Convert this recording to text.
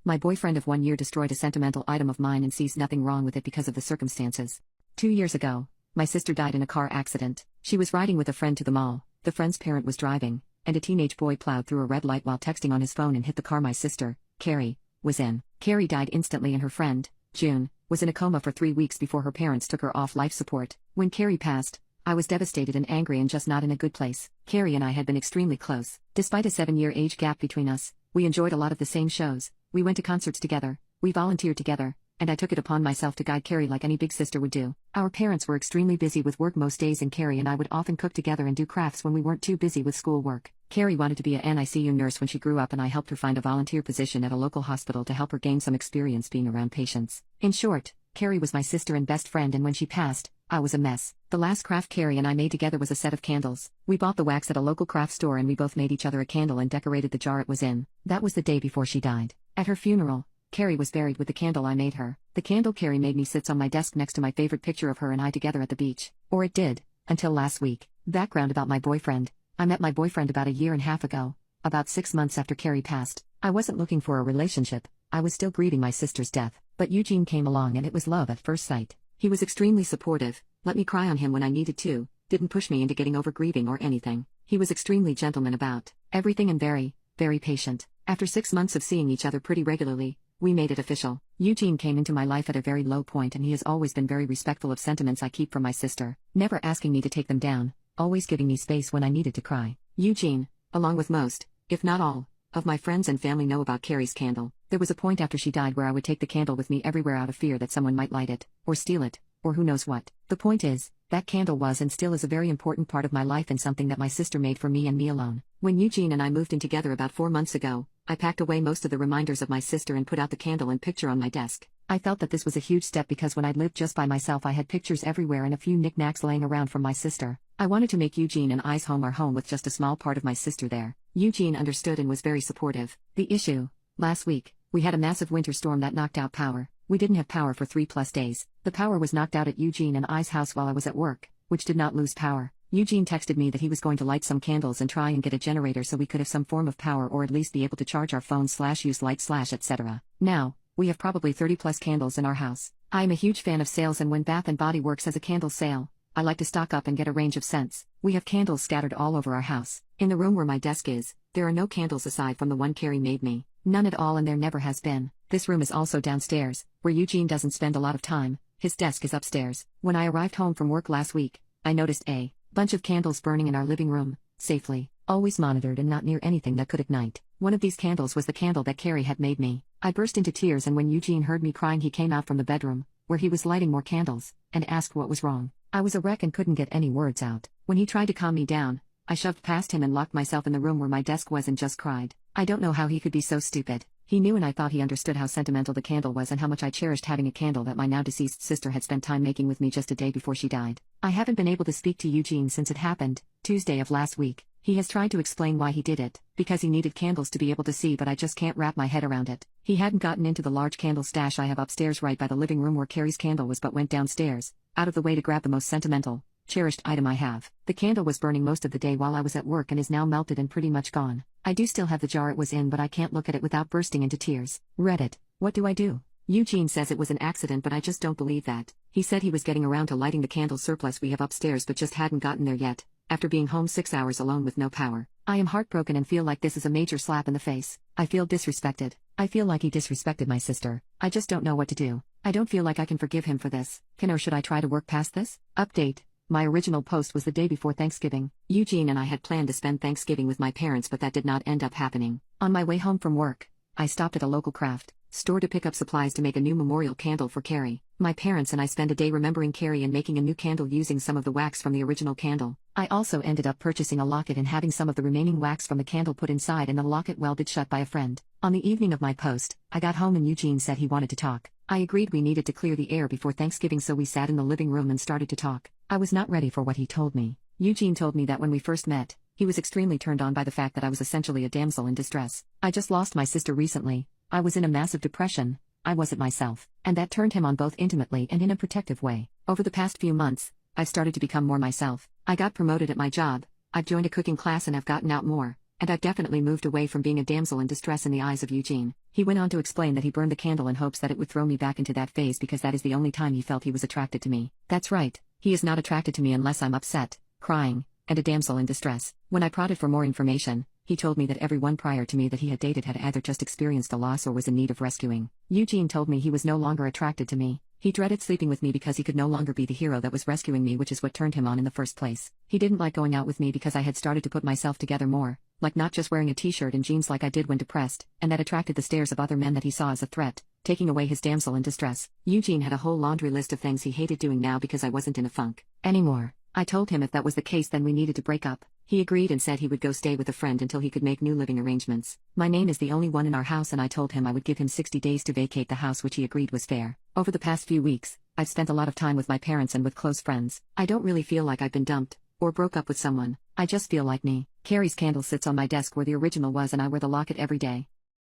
My boyfriend of 1 year destroyed a sentimental item of mine and sees nothing wrong with it because of the circumstances. 2 years ago, my sister died in a car accident. She was riding with a friend to the mall, the friend's parent was driving, and a teenage boy plowed through a red light while texting on his phone and hit the car my sister, Carrie, was in. Carrie died instantly and her friend, June, was in a coma for 3 weeks before her parents took her off life support. When Carrie passed, I was devastated and angry and just not in a good place. Carrie and I had been extremely close. Despite a 7-year age gap between us, we enjoyed a lot of the same shows, we went to concerts together, we volunteered together, and I took it upon myself to guide Carrie like any big sister would do. Our parents were extremely busy with work most days and Carrie and I would often cook together and do crafts when we weren't too busy with school work. Carrie wanted to be a NICU nurse when she grew up and I helped her find a volunteer position at a local hospital to help her gain some experience being around patients. In short, Carrie was my sister and best friend and when she passed, I was a mess. The last craft Carrie and I made together was a set of candles. We bought the wax at a local craft store and we both made each other a candle and decorated the jar it was in. That was the day before she died. At her funeral, Carrie was buried with the candle I made her. The candle Carrie made me sits on my desk next to my favorite picture of her and I together at the beach. Or it did, until last week. Background about my boyfriend. I met my boyfriend about 1.5 years ago, about 6 months after Carrie passed. I wasn't looking for a relationship, I was still grieving my sister's death, but Eugene came along and it was love at first sight. He was extremely supportive, let me cry on him when I needed to, didn't push me into getting over grieving or anything. He was extremely gentleman about everything and very, very patient. After 6 months of seeing each other pretty regularly, we made it official. Eugene came into my life at a very low point and he has always been very respectful of sentiments I keep from my sister, never asking me to take them down, always giving me space when I needed to cry. Eugene, along with most, if not all, of my friends and family know about Carrie's candle. There was a point after she died where I would take the candle with me everywhere out of fear that someone might light it, or steal it, or who knows what. The point is, that candle was and still is a very important part of my life and something that my sister made for me and me alone. When Eugene and I moved in together about 4 months ago, I packed away most of the reminders of my sister and put out the candle and picture on my desk. I felt that this was a huge step because when I lived just by myself I had pictures everywhere and a few knickknacks laying around from my sister. I wanted to make Eugene and I's home our home with just a small part of my sister there. Eugene understood and was very supportive. The issue, last week, we had a massive winter storm that knocked out power. We didn't have power for 3+ days. The power was knocked out at Eugene and I's house while I was at work, which did not lose power. Eugene texted me that he was going to light some candles and try and get a generator so we could have some form of power or at least be able to charge our phones / use lights / etc. Now, we have probably 30+ candles in our house. I am a huge fan of sales and when Bath & Body Works has a candle sale, I like to stock up and get a range of scents. We have candles scattered all over our house. In the room where my desk is, there are no candles aside from the one Carrie made me. None at all and there never has been. This room is also downstairs, where Eugene doesn't spend a lot of time. His desk is upstairs. When I arrived home from work last week, I noticed a bunch of candles burning in our living room, safely, always monitored and not near anything that could ignite. One of these candles was the candle that Carrie had made me. I burst into tears and when Eugene heard me crying he came out from the bedroom, where he was lighting more candles, and asked what was wrong. I was a wreck and couldn't get any words out. When he tried to calm me down, I shoved past him and locked myself in the room where my desk was and just cried. I don't know how he could be so stupid. He knew and I thought he understood how sentimental the candle was and how much I cherished having a candle that my now deceased sister had spent time making with me just a day before she died. I haven't been able to speak to Eugene since it happened, Tuesday of last week. He has tried to explain why he did it, because he needed candles to be able to see but I just can't wrap my head around it. He hadn't gotten into the large candle stash I have upstairs right by the living room where Carrie's candle was but went downstairs, out of the way to grab the most sentimental, cherished item I have. The candle was burning most of the day while I was at work and is now melted and pretty much gone. I do still have the jar it was in but I can't look at it without bursting into tears. Reddit. What do I do? Eugene says it was an accident but I just don't believe that. He said he was getting around to lighting the candle surplus we have upstairs but just hadn't gotten there yet, after being home 6 hours alone with no power. I am heartbroken and feel like this is a major slap in the face. I feel disrespected. I feel like he disrespected my sister. I just don't know what to do. I don't feel like I can forgive him for this. Can or should I try to work past this? Update. My original post was the day before Thanksgiving. Eugene and I had planned to spend Thanksgiving with my parents but that did not end up happening. On my way home from work, I stopped at a local craft store to pick up supplies to make a new memorial candle for Carrie. My parents and I spent a day remembering Carrie and making a new candle using some of the wax from the original candle. I also ended up purchasing a locket and having some of the remaining wax from the candle put inside and the locket welded shut by a friend. On the evening of my post, I got home and Eugene said he wanted to talk. I agreed we needed to clear the air before Thanksgiving so we sat in the living room and started to talk. I was not ready for what he told me. Eugene told me that when we first met, he was extremely turned on by the fact that I was essentially a damsel in distress. I just lost my sister recently. I was in a massive depression. I wasn't myself, and that turned him on both intimately and in a protective way. Over the past few months, I've started to become more myself. I got promoted at my job, I've joined a cooking class and have gotten out more, and I've definitely moved away from being a damsel in distress in the eyes of Eugene. He went on to explain that he burned the candle in hopes that it would throw me back into that phase because that is the only time he felt he was attracted to me. That's right, he is not attracted to me unless I'm upset, crying, and a damsel in distress. When I prodded for more information, he told me that everyone prior to me that he had dated had either just experienced a loss or was in need of rescuing. Eugene told me he was no longer attracted to me. He dreaded sleeping with me because he could no longer be the hero that was rescuing me, which is what turned him on in the first place. He didn't like going out with me because I had started to put myself together more, like not just wearing a t-shirt and jeans like I did when depressed, and that attracted the stares of other men that he saw as a threat, taking away his damsel in distress. Eugene had a whole laundry list of things he hated doing now because I wasn't in a funk anymore. I told him if that was the case then we needed to break up. He agreed and said he would go stay with a friend until he could make new living arrangements. My name is the only one in our house and I told him I would give him 60 days to vacate the house, which he agreed was fair. Over the past few weeks, I've spent a lot of time with my parents and with close friends. I don't really feel like I've been dumped or broke up with someone. I just feel like me. Carrie's candle sits on my desk where the original was and I wear the locket every day.